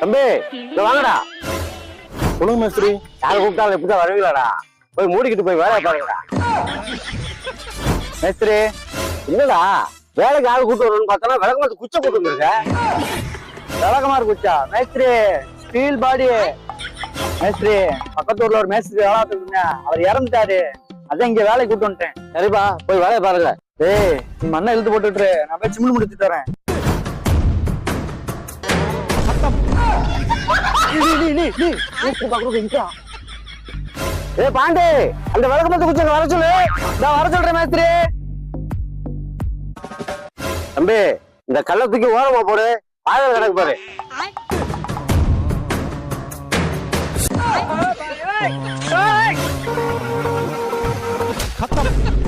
தம்பி இங்க வாங்கடா. சொல்லுங்க மேஸ்திரி. யாரை கூப்பிட்டாலும் இப்படிதான் வருவீங்களாடா? போய் மூடிக்கிட்டு போய் வேலையை பாருங்கடா. மேஸ்திரி இல்லடா, வேலைக்கு ஆள் கூட்டு வரணும்னு பார்த்தா விளக்கமாத்து குச்சை கூட்டு வந்துருக்க. விளக்கமாறு குச்சா? மேஸ்திரி ஸ்டீல் பாடி மேஸ்திரி. பக்கத்து ஊர்ல ஒரு மேஸ்திரி வேலை பார்த்துருங்க, அவர் இறந்துட்டாரு. அதான் இங்க வேலைக்கு கூட்டு வந்துட்டேன். சரிப்பா, போய் வேலையை பாருங்க. ஏய் நீ மண்ணை இழுத்து போட்டுட்டு நான் போய் சிம்னு முடிச்சுட்டு வரேன். ஏ பாண்டி, அந்த விளக்கமாத்து குச்சை வர சொல்லு. நான் வர சொல்றேன் மேஸ்திரி. தம்பி இந்த கள்ளத்துக்கு ஓரமா போடு, ஆயிரம் கணக்கு பாரு. खत्म।